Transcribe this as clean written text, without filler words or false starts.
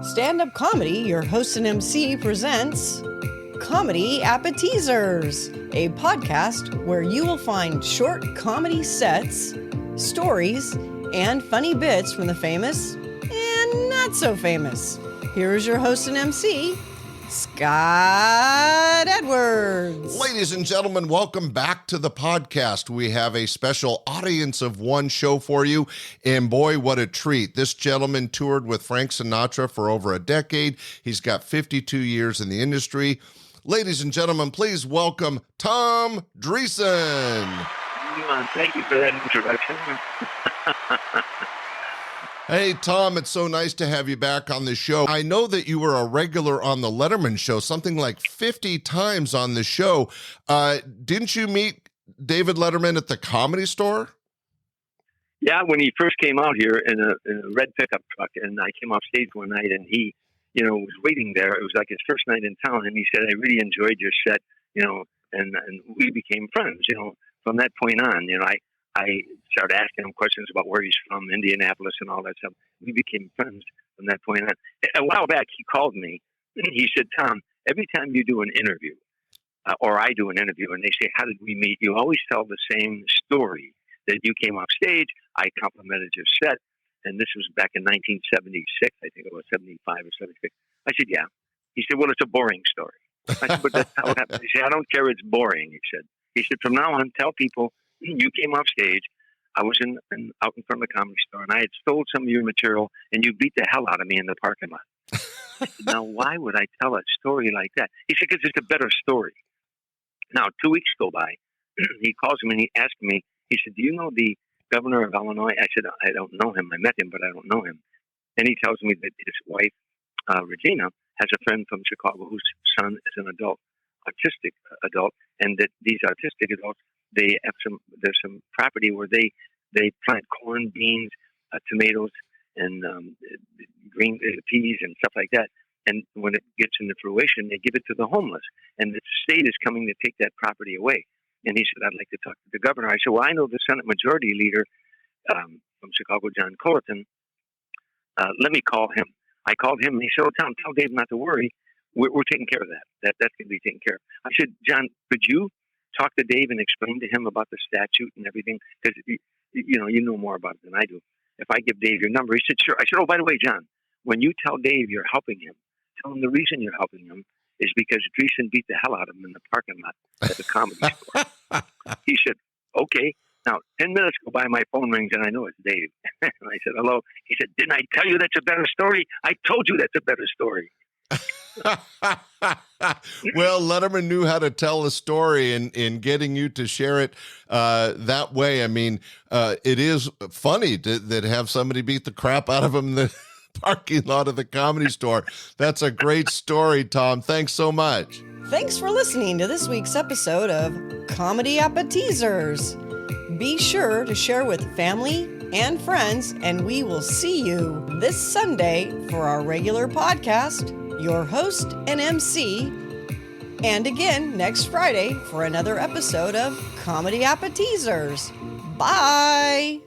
Standup Comedy, your host and MC, presents Comedy Appetizers, a podcast where you will find short comedy sets, stories, and funny bits from the famous and not so famous. Here is your host and MC, Scott Edwards. Ladies and gentlemen, welcome back to the podcast. We have a special audience of one show for you, and boy, what a treat. This gentleman toured with Frank Sinatra for over a decade. He's got 52 years in the industry. Ladies and gentlemen, please welcome Tom Dreesen. Thank you for that introduction. Hey, Tom, it's so nice to have you back on the show. I know that you were a regular on the Letterman show, something like 50 times on the show. Didn't you meet David Letterman at the Comedy Store? Yeah, when he first came out here in a red pickup truck, and I came off stage one night, and he, was waiting there. It was like his first night in town, and he said, "I really enjoyed your set," and we became friends. From that point on, I started asking him questions about where he's from, Indianapolis and all that stuff. We became friends from that point on. A while back, he called me. He said, "Tom, every time you do an interview, or I do an interview, and they say, 'How did we meet?' you always tell the same story, that you came off stage, I complimented your set, and this was back in 1976, I think it was 75 or 76. I said, "Yeah." He said, "Well, it's a boring story." I said, "But that's how it happened." He said, "I don't care, it's boring," he said. He said, "From now on, tell people you came off stage, I was out in front of the Comedy Store, and I had stole some of your material, and you beat the hell out of me in the parking lot." I said, "Now, why would I tell a story like that?" He said, "Because it's a better story." Now, 2 weeks go by. He calls me, and he asked me, he said, "Do you know the governor of Illinois?" I said, "I don't know him. I met him, but I don't know him." And he tells me that his wife, Regina, has a friend from Chicago whose son is an autistic adult, and that these autistic adults, there's some property where they plant corn, beans, tomatoes, and green peas and stuff like that. And when it gets into fruition, they give it to the homeless. And the state is coming to take that property away. And he said, "I'd like to talk to the governor." I said, "Well, I know the Senate Majority Leader from Chicago, John Colleton. Let me call him." I called him, and he said, "Oh, Tom, tell Dave not to worry. We're taking care of that. That's going to be taken care of." I said, "John, could you talk to Dave and explain to him about the statute and everything? Because, you know more about it than I do. If I give Dave your number," he said, "Sure." I said, "Oh, by the way, John, when you tell Dave you're helping him, tell him the reason you're helping him is because Dreesen beat the hell out of him in the parking lot at the Comedy Store." He said, "Okay." Now, 10 minutes go by, my phone rings, and I know it's Dave. And I said, "Hello." He said, "Didn't I tell you that's a better story? I told you that's a better story." Well, Letterman knew how to tell a story, and in getting you to share it that way. I mean, it is funny to have somebody beat the crap out of him in the parking lot of the Comedy Store. That's a great story, Tom. Thanks so much. Thanks for listening to this week's episode of Comedy Appetizers. Be sure to share with family and friends, and we will see you this Sunday for our regular podcast, your host and MC, and again next Friday for another episode of Comedy Appetizers. Bye!